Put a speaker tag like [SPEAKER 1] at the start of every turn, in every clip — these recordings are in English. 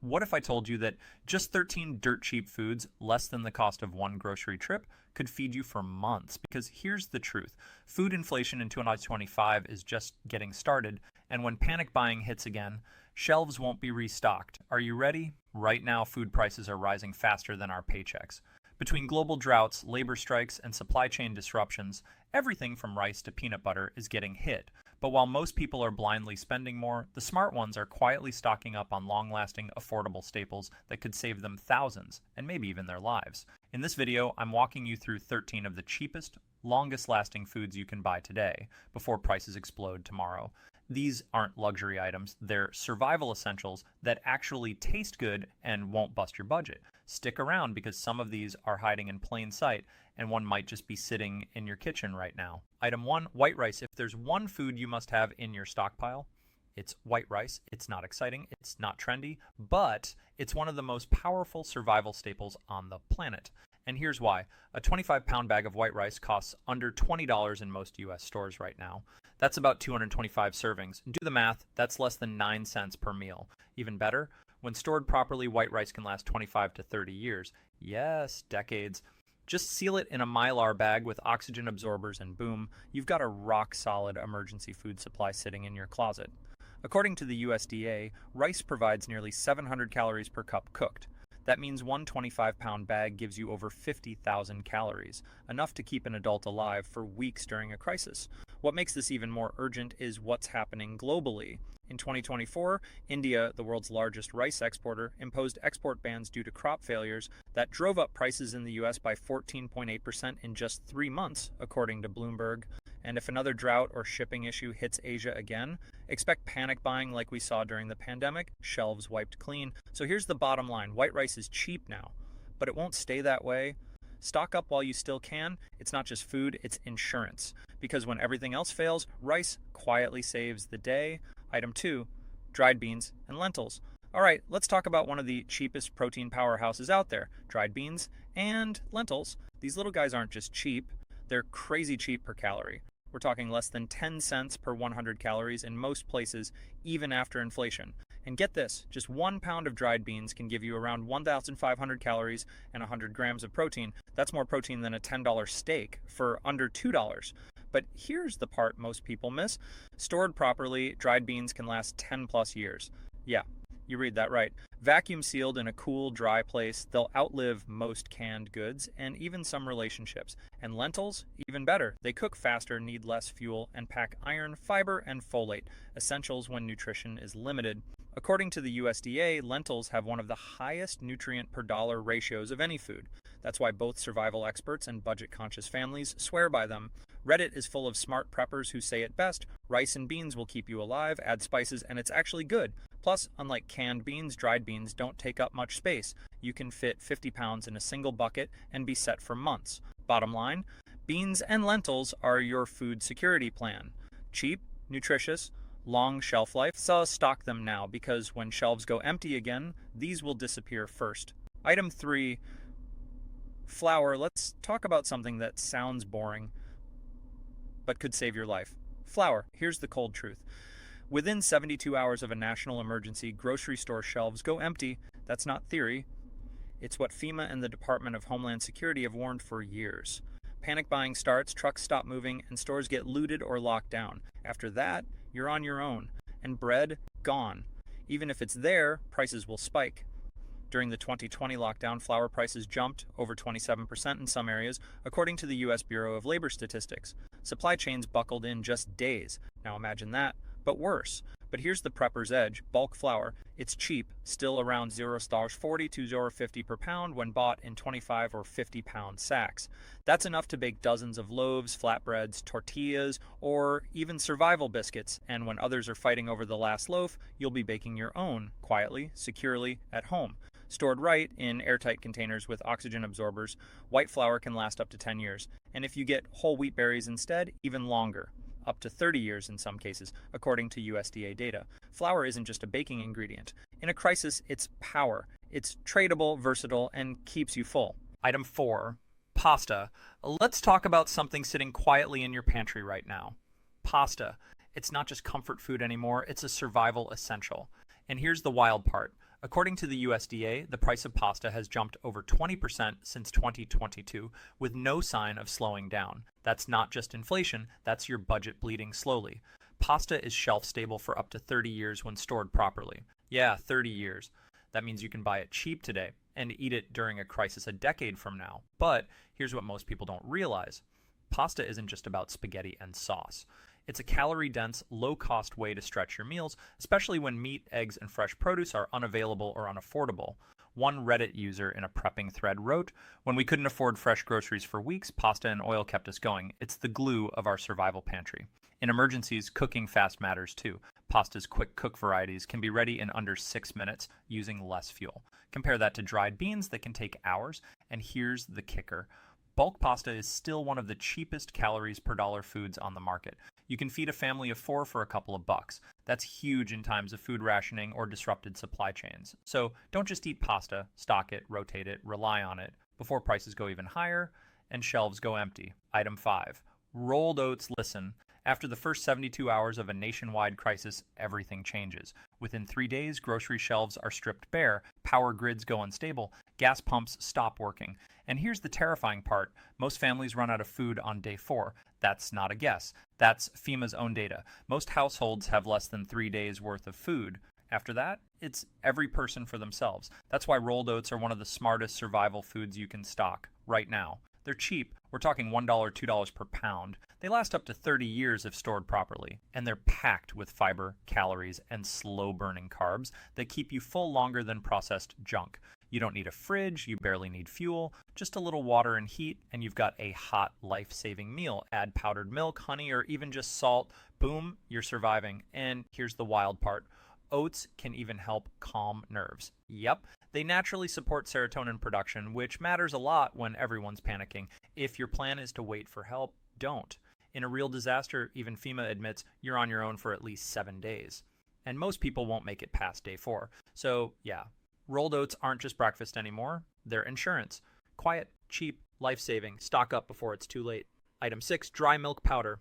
[SPEAKER 1] What if I told you that just 13 dirt cheap foods, less than the cost of one grocery trip, could feed you for months? Because here's the truth. Food inflation in 2025 is just getting started, and when panic buying hits again, shelves won't be restocked. Are you ready? Right now, food prices are rising faster than our paychecks. Between global droughts, labor strikes, and supply chain disruptions, everything from rice to peanut butter is getting hit. But while most people are blindly spending more, the smart ones are quietly stocking up on long-lasting, affordable staples that could save them thousands, and maybe even their lives. In this video, I'm walking you through 13 of the cheapest, longest-lasting foods you can buy today, before prices explode tomorrow. These aren't luxury items, they're survival essentials that actually taste good and won't bust your budget. Stick around because some of these are hiding in plain sight, and one might just be sitting in your kitchen right now. Item 1, white rice. If there's one food you must have in your stockpile, it's white rice. It's not exciting, it's not trendy, but it's one of the most powerful survival staples on the planet. And here's why. A 25-pound bag of white rice costs under $20 in most US stores right now. That's about 225 servings. Do the math, that's less than 9 cents per meal. Even better, when stored properly, white rice can last 25 to 30 years. Yes, decades. Just seal it in a Mylar bag with oxygen absorbers and boom, you've got a rock-solid emergency food supply sitting in your closet. According to the USDA, rice provides nearly 700 calories per cup cooked. That means one 25-pound bag gives you over 50,000 calories, enough to keep an adult alive for weeks during a crisis. What makes this even more urgent is what's happening globally. In 2024, India, the world's largest rice exporter, imposed export bans due to crop failures that drove up prices in the US by 14.8% in just 3 months, according to Bloomberg. And if another drought or shipping issue hits Asia again, expect panic buying like we saw during the pandemic, shelves wiped clean. So here's the bottom line. White rice is cheap now, but it won't stay that way. Stock up while you still can. It's not just food, it's insurance. Because when everything else fails, rice quietly saves the day. Item 2, dried beans and lentils. All right, let's talk about one of the cheapest protein powerhouses out there, dried beans and lentils. These little guys aren't just cheap, they're crazy cheap per calorie. We're talking less than 10 cents per 100 calories in most places, even after inflation. And get this, just 1 pound of dried beans can give you around 1,500 calories and 100 grams of protein. That's more protein than a $10 steak for under $2. But here's the part most people miss. Stored properly, dried beans can last 10 plus years. Yeah, you read that right. Vacuum sealed in a cool, dry place, they'll outlive most canned goods and even some relationships. And lentils, even better. They cook faster, need less fuel, and pack iron, fiber, and folate, essentials when nutrition is limited. According to the USDA, lentils have one of the highest nutrient per dollar ratios of any food. That's why both survival experts and budget-conscious families swear by them. Reddit is full of smart preppers who say it best, rice and beans will keep you alive, add spices, and it's actually good. Plus, unlike canned beans, dried beans don't take up much space. You can fit 50 pounds in a single bucket and be set for months. Bottom line, beans and lentils are your food security plan. Cheap, nutritious, long shelf life. So stock them now because when shelves go empty again, these will disappear first. Item 3, flour. Let's talk about something that sounds boring but could save your life. Flour. Here's the cold truth. Within 72 hours of a national emergency, grocery store shelves go empty. That's not theory. It's what FEMA and the Department of Homeland Security have warned for years. Panic buying starts, trucks stop moving, and stores get looted or locked down. After that, you're on your own. And bread, gone. Even if it's there, prices will spike. During the 2020 lockdown, flour prices jumped over 27% in some areas, according to the U.S. Bureau of Labor Statistics. Supply chains buckled in just days. Now imagine that, but worse. But here's the prepper's edge, bulk flour. It's cheap, still around $0.40 to $0.50 per pound when bought in 25 or 50-pound sacks. That's enough to bake dozens of loaves, flatbreads, tortillas, or even survival biscuits. And when others are fighting over the last loaf, you'll be baking your own, quietly, securely, at home. Stored right in airtight containers with oxygen absorbers, white flour can last up to 10 years. And if you get whole wheat berries instead, even longer. Up to 30 years in some cases, according to USDA data. Flour isn't just a baking ingredient. In a crisis, it's power. It's tradable, versatile, and keeps you full. Item 4, pasta. Let's talk about something sitting quietly in your pantry right now. Pasta. It's not just comfort food anymore, it's a survival essential. And here's the wild part. According to the USDA, the price of pasta has jumped over 20% since 2022, with no sign of slowing down. That's not just inflation, that's your budget bleeding slowly. Pasta is shelf stable for up to 30 years when stored properly. Yeah, 30 years. That means you can buy it cheap today and eat it during a crisis a decade from now. But here's what most people don't realize. Pasta isn't just about spaghetti and sauce. It's a calorie-dense, low-cost way to stretch your meals, especially when meat, eggs, and fresh produce are unavailable or unaffordable. One Reddit user in a prepping thread wrote, "When we couldn't afford fresh groceries for weeks, pasta and oil kept us going. It's the glue of our survival pantry." In emergencies, cooking fast matters too. Pasta's quick cook varieties can be ready in under 6 minutes using less fuel. Compare that to dried beans that can take hours, and here's the kicker. Bulk pasta is still one of the cheapest calories per dollar foods on the market. You can feed a family of 4 for a couple of bucks. That's huge in times of food rationing or disrupted supply chains. So don't just eat pasta, stock it, rotate it, rely on it before prices go even higher and shelves go empty. Item 5. Rolled oats. Listen. After the first 72 hours of a nationwide crisis, everything changes. Within 3 days, grocery shelves are stripped bare, power grids go unstable, gas pumps stop working. And here's the terrifying part. Most families run out of food on day 4. That's not a guess. That's FEMA's own data. Most households have less than 3 days worth of food. After that, it's every person for themselves. That's why rolled oats are one of the smartest survival foods you can stock right now. They're cheap. We're talking $1, $2 per pound. They last up to 30 years if stored properly. And they're packed with fiber, calories, and slow-burning carbs that keep you full longer than processed junk. You don't need a fridge, you barely need fuel, just a little water and heat, and you've got a hot, life-saving meal. Add powdered milk, honey, or even just salt. Boom, you're surviving. And here's the wild part. Oats can even help calm nerves. Yep, they naturally support serotonin production, which matters a lot when everyone's panicking. If your plan is to wait for help, don't. In a real disaster, even FEMA admits you're on your own for at least 7 days. And most people won't make it past day 4. So, yeah, rolled oats aren't just breakfast anymore. They're insurance. Quiet, cheap, life-saving. Stock up before it's too late. Item 6, dry milk powder.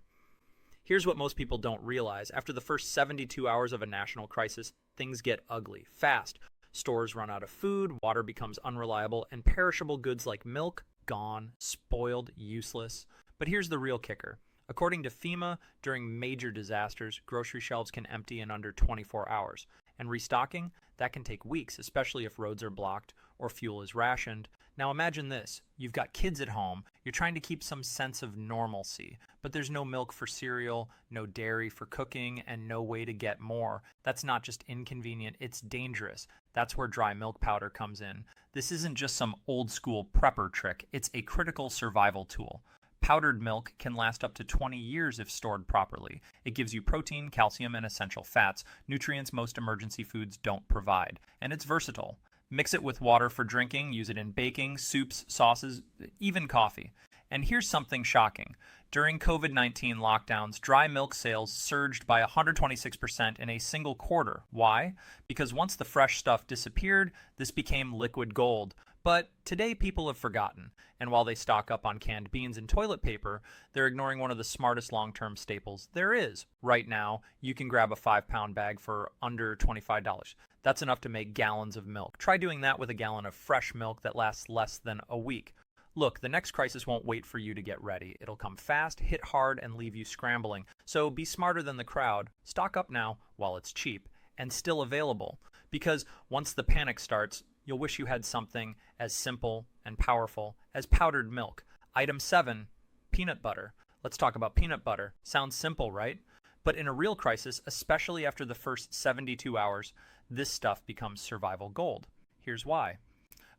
[SPEAKER 1] Here's what most people don't realize. After the first 72 hours of a national crisis, things get ugly, fast. Stores run out of food, water becomes unreliable, and perishable goods like milk, gone, spoiled, useless. But here's the real kicker. According to FEMA, during major disasters, grocery shelves can empty in under 24 hours. And restocking, that can take weeks, especially if roads are blocked or fuel is rationed. Now imagine this. You've got kids at home. You're trying to keep some sense of normalcy, but there's no milk for cereal, no dairy for cooking, and no way to get more. That's not just inconvenient, it's dangerous. That's where dry milk powder comes in. This isn't just some old school prepper trick. It's a critical survival tool. Powdered milk can last up to 20 years if stored properly. It gives you protein, calcium, and essential fats, nutrients most emergency foods don't provide. And it's versatile. Mix it with water for drinking, use it in baking, soups, sauces, even coffee. And here's something shocking. During COVID-19 lockdowns, dry milk sales surged by 126% in a single quarter. Why? Because once the fresh stuff disappeared, this became liquid gold. But today people have forgotten, and while they stock up on canned beans and toilet paper, they're ignoring one of the smartest long-term staples there is. Right now, you can grab a 5-pound bag for under $25. That's enough to make gallons of milk. Try doing that with a gallon of fresh milk that lasts less than a week. Look, the next crisis won't wait for you to get ready. It'll come fast, hit hard, and leave you scrambling. So be smarter than the crowd. Stock up now while it's cheap and still available. Because once the panic starts, you'll wish you had something as simple and powerful as powdered milk. Item 7, peanut butter. Let's talk about peanut butter. Sounds simple, right? But in a real crisis, especially after the first 72 hours, this stuff becomes survival gold. Here's why.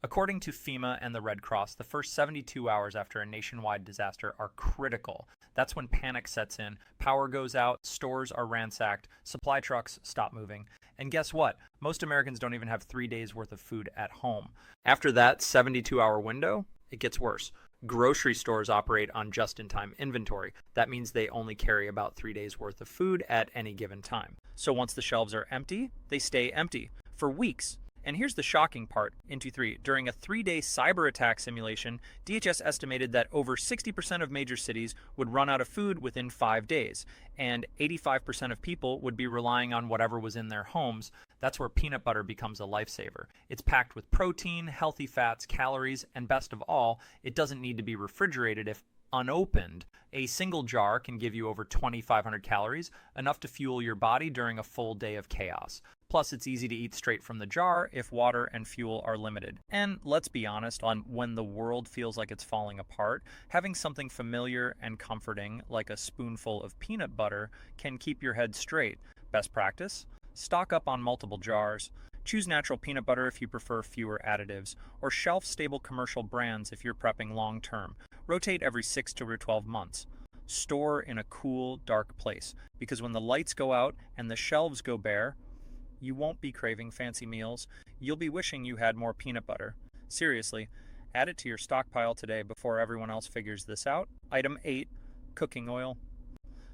[SPEAKER 1] According to FEMA and the Red Cross, the first 72 hours after a nationwide disaster are critical. That's when panic sets in, power goes out, stores are ransacked, supply trucks stop moving. And guess what? Most Americans don't even have 3 days worth of food at home. After that 72-hour window, it gets worse. Grocery stores operate on just-in-time inventory. That means they only carry about 3 days worth of food at any given time. So once the shelves are empty, they stay empty for weeks. And here's the shocking part, into 3. During a 3-day cyber attack simulation, DHS estimated that over 60% of major cities would run out of food within 5 days, and 85% of people would be relying on whatever was in their homes. That's where peanut butter becomes a lifesaver. It's packed with protein, healthy fats, calories, and best of all, it doesn't need to be refrigerated if unopened. A single jar can give you over 2,500 calories, enough to fuel your body during a full day of chaos. Plus, it's easy to eat straight from the jar if water and fuel are limited. And let's be honest, on when the world feels like it's falling apart, having something familiar and comforting like a spoonful of peanut butter can keep your head straight. Best practice? Stock up on multiple jars. Choose natural peanut butter if you prefer fewer additives, or shelf-stable commercial brands if you're prepping long-term. Rotate every 6 to 12 months. Store in a cool, dark place, because when the lights go out and the shelves go bare, you won't be craving fancy meals. You'll be wishing you had more peanut butter. Seriously, add it to your stockpile today before everyone else figures this out. Item 8, cooking oil.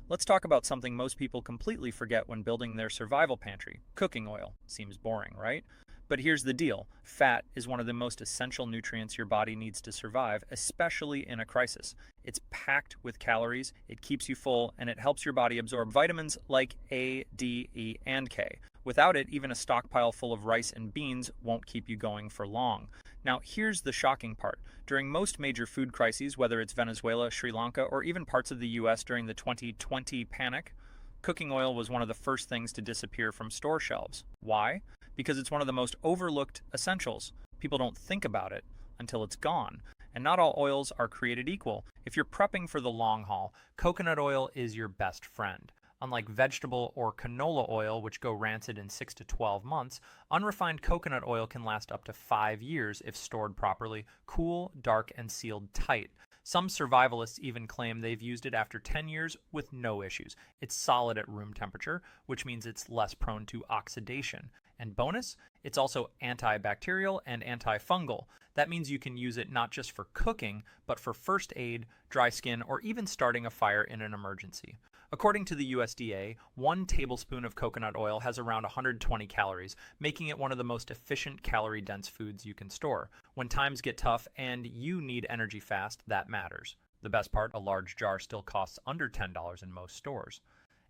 [SPEAKER 1] Let's talk about something most people completely forget when building their survival pantry. Cooking oil. Seems boring, right? But here's the deal. Fat is one of the most essential nutrients your body needs to survive, especially in a crisis. It's packed with calories, it keeps you full, and it helps your body absorb vitamins like A, D, E, and K. Without it, even a stockpile full of rice and beans won't keep you going for long. Now, here's the shocking part. During most major food crises, whether it's Venezuela, Sri Lanka, or even parts of the US during the 2020 panic, cooking oil was one of the first things to disappear from store shelves. Why? Because it's one of the most overlooked essentials. People don't think about it until it's gone. And not all oils are created equal. If you're prepping for the long haul, coconut oil is your best friend. Unlike vegetable or canola oil, which go rancid in 6 to 12 months, unrefined coconut oil can last up to 5 years if stored properly, cool, dark, and sealed tight. Some survivalists even claim they've used it after 10 years with no issues. It's solid at room temperature, which means it's less prone to oxidation. And bonus, it's also antibacterial and antifungal. That means you can use it not just for cooking, but for first aid, dry skin, or even starting a fire in an emergency. According to the USDA, 1 tablespoon of coconut oil has around 120 calories, making it one of the most efficient calorie-dense foods you can store. When times get tough and you need energy fast, that matters. The best part, a large jar still costs under $10 in most stores.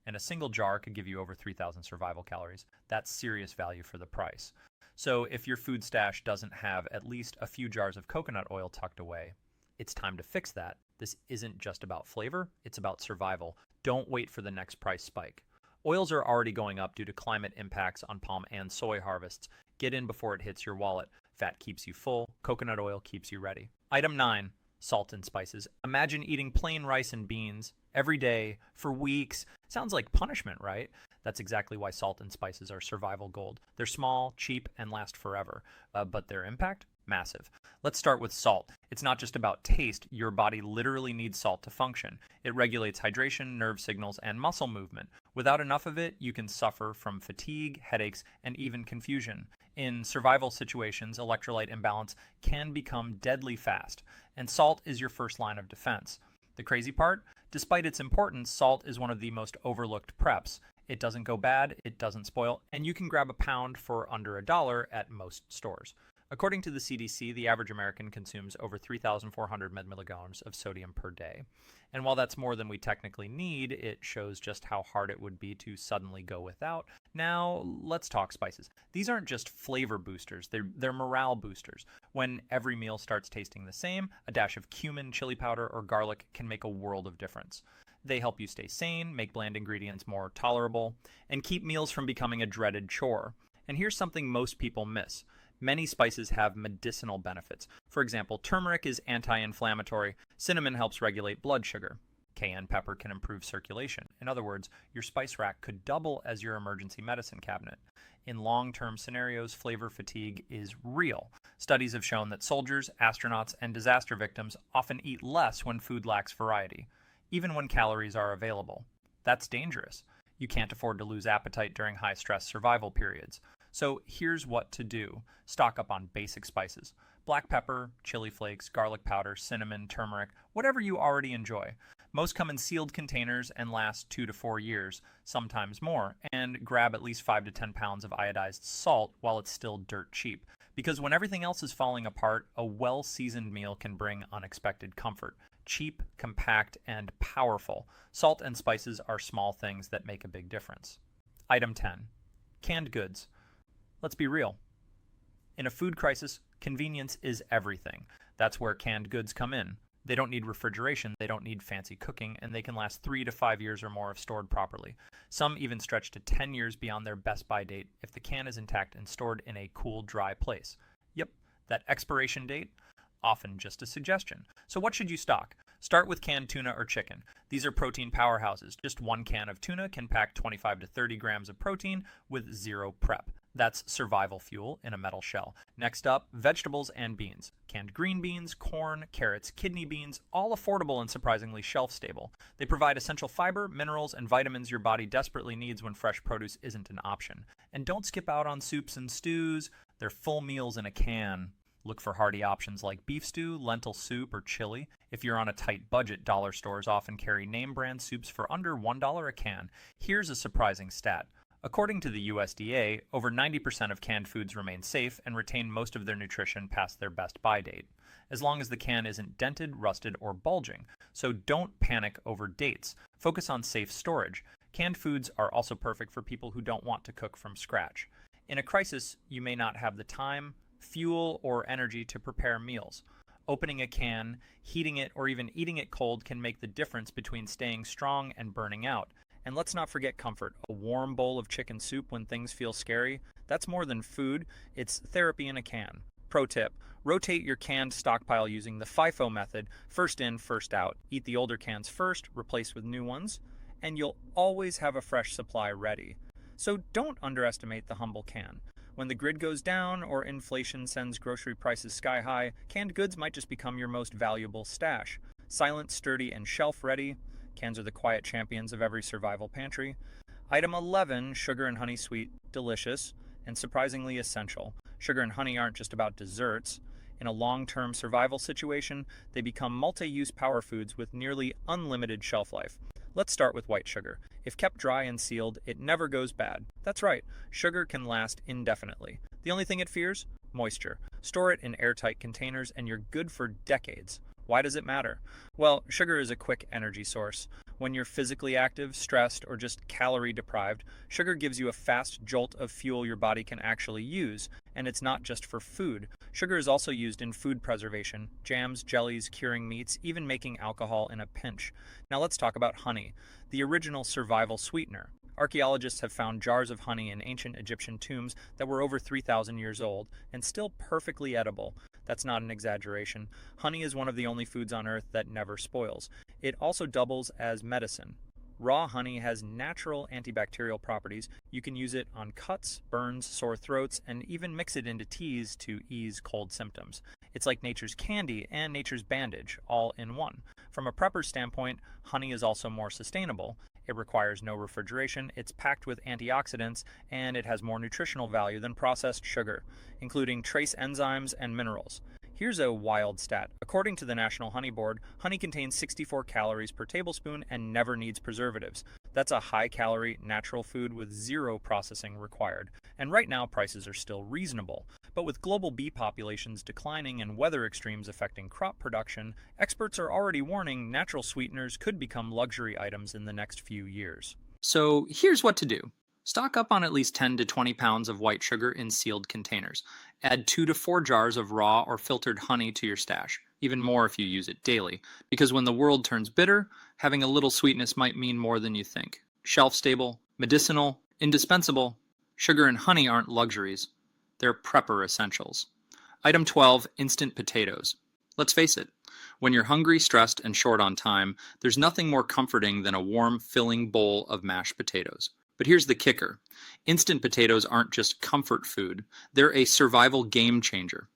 [SPEAKER 1] And a single jar could give you over 3,000 survival calories. That's serious value for the price. So if your food stash doesn't have at least a few jars of coconut oil tucked away, it's time to fix that. This isn't just about flavor, it's about survival. Don't wait for the next price spike. Oils are already going up due to climate impacts on palm and soy harvests. Get in before it hits your wallet. Fat keeps you full, coconut oil keeps you ready. Item 9, salt and spices. Imagine eating plain rice and beans every day for weeks. Sounds like punishment, right? That's exactly why salt and spices are survival gold. They're small, cheap, and last forever. But their impact? Massive. Let's start with salt. It's not just about taste. Your body literally needs salt to function. It regulates hydration, nerve signals, and muscle movement. Without enough of it, you can suffer from fatigue, headaches, and even confusion. In survival situations, electrolyte imbalance can become deadly fast, and salt is your first line of defense. The crazy part? Despite its importance, salt is one of the most overlooked preps. It doesn't go bad, it doesn't spoil, and you can grab a pound for under $1 at most stores. According to the CDC, the average American consumes over 3,400 milligrams of sodium per day. And while that's more than we technically need, it shows just how hard it would be to suddenly go without. Now, let's talk spices. These aren't just flavor boosters, they're morale boosters. When every meal starts tasting the same, a dash of cumin, chili powder, or garlic can make a world of difference. They help you stay sane, make bland ingredients more tolerable, and keep meals from becoming a dreaded chore. And here's something most people miss. Many spices have medicinal benefits. For example, turmeric is anti-inflammatory, cinnamon helps regulate blood sugar. Cayenne pepper can improve circulation. In other words, your spice rack could double as your emergency medicine cabinet. In long-term scenarios, flavor fatigue is real. Studies have shown that soldiers, astronauts, and disaster victims often eat less when food lacks variety, even when calories are available. That's dangerous. You can't afford to lose appetite during high-stress survival periods. So here's what to do. Stock up on basic spices. Black pepper, chili flakes, garlic powder, cinnamon, turmeric, whatever you already enjoy. Most come in sealed containers and last 2 to 4 years, sometimes more. And grab at least 5 to 10 pounds of iodized salt while it's still dirt cheap. Because when everything else is falling apart, a well-seasoned meal can bring unexpected comfort. Cheap, compact, and powerful. Salt and spices are small things that make a big difference. Item 10. Canned goods. Let's be real. In a food crisis, convenience is everything. That's where canned goods come in. They don't need refrigeration, they don't need fancy cooking, and they can last 3 to 5 years or more if stored properly. Some even stretch to 10 years beyond their best buy date if the can is intact and stored in a cool, dry place. Yep, that expiration date, often just a suggestion. So what should you stock? Start with canned tuna or chicken. These are protein powerhouses. Just one can of tuna can pack 25 to 30 grams of protein with zero prep. That's survival fuel in a metal shell. Next up, vegetables and beans. Canned green beans, corn, carrots, kidney beans, all affordable and surprisingly shelf-stable. They provide essential fiber, minerals, and vitamins your body desperately needs when fresh produce isn't an option. And don't skip out on soups and stews. They're full meals in a can. Look for hearty options like beef stew, lentil soup, or chili. If you're on a tight budget, dollar stores often carry name brand soups for under $1 a can. Here's a surprising stat. According to the USDA, over 90% of canned foods remain safe and retain most of their nutrition past their best buy date, as long as the can isn't dented, rusted, or bulging. So don't panic over dates. Focus on safe storage. Canned foods are also perfect for people who don't want to cook from scratch. In a crisis, you may not have the time, fuel, or energy to prepare meals. Opening a can, heating it, or even eating it cold can make the difference between staying strong and burning out. And let's not forget comfort. A warm bowl of chicken soup when things feel scary, that's more than food, it's therapy in a can. Pro tip, rotate your canned stockpile using the FIFO method, first in, first out. Eat the older cans first, replace with new ones, and you'll always have a fresh supply ready. So don't underestimate the humble can. When the grid goes down or inflation sends grocery prices sky high, canned goods might just become your most valuable stash. Silent, sturdy, and shelf-ready, cans are the quiet champions of every survival pantry. Item 11, sugar and honey sweet, delicious, and surprisingly essential. Sugar and honey aren't just about desserts. In a long-term survival situation, they become multi-use power foods with nearly unlimited shelf life. Let's start with white sugar. If kept dry and sealed, it never goes bad. That's right, sugar can last indefinitely. The only thing it fears? Moisture. Store it in airtight containers and you're good for decades. Why does it matter? Well, sugar is a quick energy source. When you're physically active, stressed, or just calorie deprived, sugar gives you a fast jolt of fuel your body can actually use, and it's not just for food. Sugar is also used in food preservation, jams, jellies, curing meats, even making alcohol in a pinch. Now let's talk about honey, the original survival sweetener. Archaeologists have found jars of honey in ancient Egyptian tombs that were over 3,000 years old and still perfectly edible. That's not an exaggeration. Honey is one of the only foods on Earth that never spoils. It also doubles as medicine. Raw honey has natural antibacterial properties. You can use it on cuts, burns, sore throats, and even mix it into teas to ease cold symptoms. It's like nature's candy and nature's bandage, all in one. From a prepper's standpoint, honey is also more sustainable. It requires no refrigeration, it's packed with antioxidants, and it has more nutritional value than processed sugar, including trace enzymes and minerals. Here's a wild stat. According to the National Honey Board, honey contains 64 calories per tablespoon and never needs preservatives. That's a high-calorie, natural food with zero processing required. And right now, prices are still reasonable. But with global bee populations declining and weather extremes affecting crop production, experts are already warning natural sweeteners could become luxury items in the next few years. So here's what to do. Stock up on at least 10 to 20 pounds of white sugar in sealed containers. Add 2 to 4 jars of raw or filtered honey to your stash, even more if you use it daily, because when the world turns bitter, having a little sweetness might mean more than you think. Shelf-stable, medicinal, indispensable, sugar and honey aren't luxuries. They're prepper essentials. Item 12, instant potatoes. Let's face it, when you're hungry, stressed, and short on time, there's nothing more comforting than a warm, filling bowl of mashed potatoes. But here's the kicker. Instant potatoes aren't just comfort food. They're a survival game changer.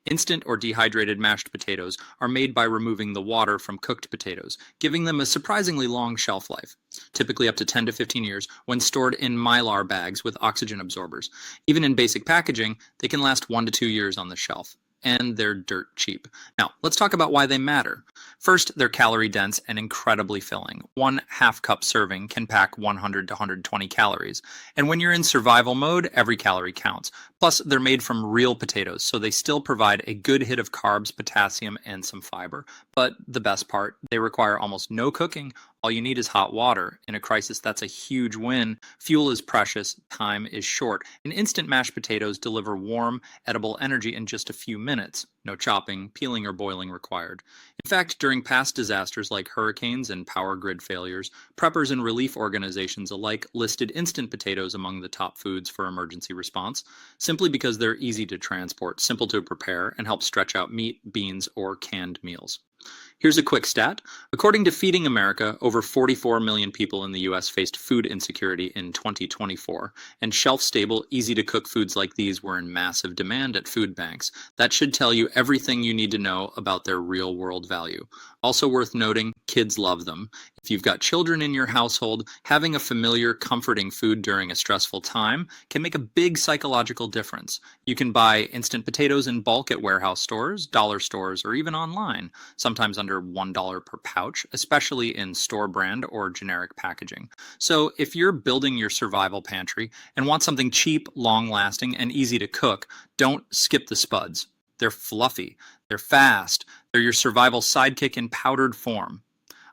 [SPEAKER 1] Instant or dehydrated mashed potatoes are made by removing the water from cooked potatoes, giving them a surprisingly long shelf life, typically up to 10 to 15 years when stored in Mylar bags with oxygen absorbers. Even in basic packaging, they can last 1 to 2 years on the shelf. And they're dirt cheap. Now, let's talk about why they matter. First, they're calorie dense and incredibly filling. 1 half-cup serving can pack 100 to 120 calories. And when you're in survival mode, every calorie counts. Plus, they're made from real potatoes, so they still provide a good hit of carbs, potassium, and some fiber. But the best part, they require almost no cooking. All you need is hot water. In a crisis, that's a huge win. Fuel is precious, time is short, and instant mashed potatoes deliver warm, edible energy in just a few minutes. No chopping, peeling, or boiling required. In fact, during past disasters like hurricanes and power grid failures, preppers and relief organizations alike listed instant potatoes among the top foods for emergency response, simply because they're easy to transport, simple to prepare, and help stretch out meat, beans, or canned meals. Here's a quick stat. According to Feeding America, over 44 million people in the U.S. faced food insecurity in 2024, and shelf-stable, easy-to-cook foods like these were in massive demand at food banks. That should tell you everything you need to know about their real-world value. Also worth noting, kids love them. If you've got children in your household, having a familiar, comforting food during a stressful time can make a big psychological difference. You can buy instant potatoes in bulk at warehouse stores, dollar stores, or even online, sometimes under $1 per pouch, especially in store brand or generic packaging. So if you're building your survival pantry and want something cheap, long-lasting, and easy to cook, don't skip the spuds. They're fluffy, they're fast, they're your survival sidekick in powdered form.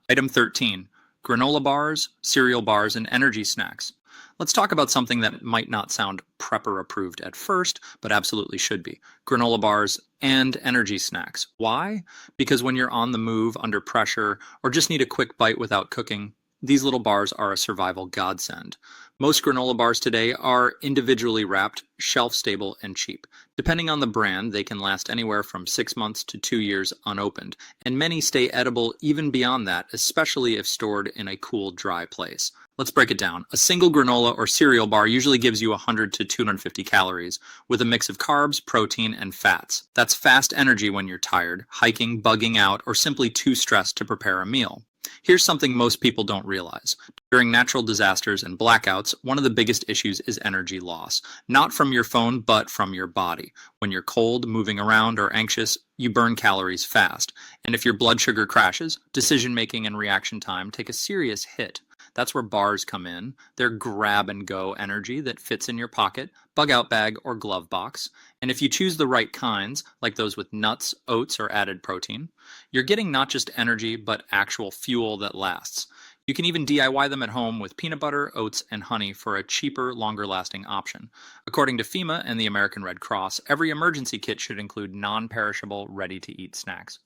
[SPEAKER 1] Item 13, granola bars, cereal bars, and energy snacks. Let's talk about something that might not sound prepper approved at first, but absolutely should be. Granola bars and energy snacks. Why? Because when you're on the move, under pressure, or just need a quick bite without cooking, these little bars are a survival godsend. Most granola bars today are individually wrapped, shelf-stable, and cheap. Depending on the brand, they can last anywhere from 6 months to 2 years unopened, and many stay edible even beyond that, especially if stored in a cool, dry place. Let's break it down. A single granola or cereal bar usually gives you 100 to 250 calories, with a mix of carbs, protein, and fats. That's fast energy when you're tired, hiking, bugging out, or simply too stressed to prepare a meal. Here's something most people don't realize. During natural disasters and blackouts, one of the biggest issues is energy loss. Not from your phone, but from your body. When you're cold, moving around, or anxious, you burn calories fast. And if your blood sugar crashes, decision-making and reaction time take a serious hit. That's where bars come in. They're grab-and-go energy that fits in your pocket, bug-out bag, or glove box. And if you choose the right kinds, like those with nuts, oats, or added protein, you're getting not just energy, but actual fuel that lasts. You can even DIY them at home with peanut butter, oats, and honey for a cheaper, longer-lasting option. According to FEMA and the American Red Cross, every emergency kit should include non-perishable, ready-to-eat snacks,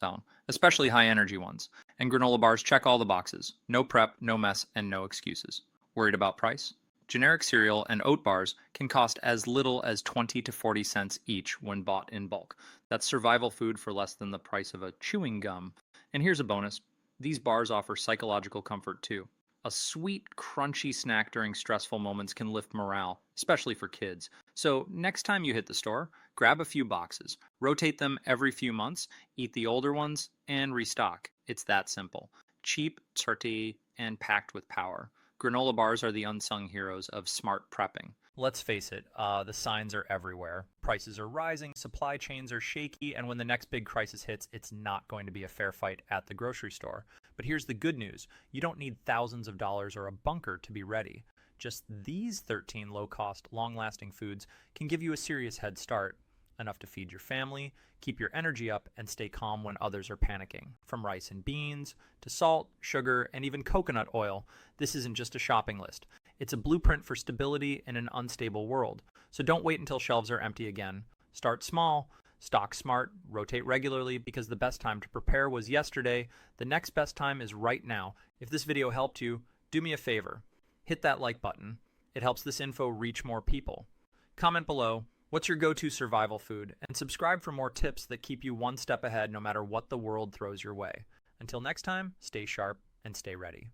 [SPEAKER 1] especially high-energy ones. And granola bars check all the boxes. No prep, no mess, and no excuses. Worried about price? Generic cereal and oat bars can cost as little as 20 to 40 cents each when bought in bulk. That's survival food for less than the price of a chewing gum. And here's a bonus. These bars offer psychological comfort too. A sweet, crunchy snack during stressful moments can lift morale, especially for kids. So next time you hit the store, grab a few boxes, rotate them every few months, eat the older ones, and restock. It's that simple. Cheap, hearty, and packed with power. Granola bars are the unsung heroes of smart prepping. Let's face it, the signs are everywhere. Prices are rising, supply chains are shaky, and when the next big crisis hits, it's not going to be a fair fight at the grocery store. But here's the good news. You don't need thousands of dollars or a bunker to be ready. Just these 13 low-cost, long-lasting foods can give you a serious head start. Enough to feed your family, keep your energy up, and stay calm when others are panicking. From rice and beans, to salt, sugar, and even coconut oil, this isn't just a shopping list. It's a blueprint for stability in an unstable world. So don't wait until shelves are empty again. Start small, stock smart, rotate regularly, because the best time to prepare was yesterday. The next best time is right now. If this video helped you, do me a favor. Hit that like button. It helps this info reach more people. Comment below, what's your go-to survival food? And subscribe for more tips that keep you one step ahead no matter what the world throws your way. Until next time, stay sharp and stay ready.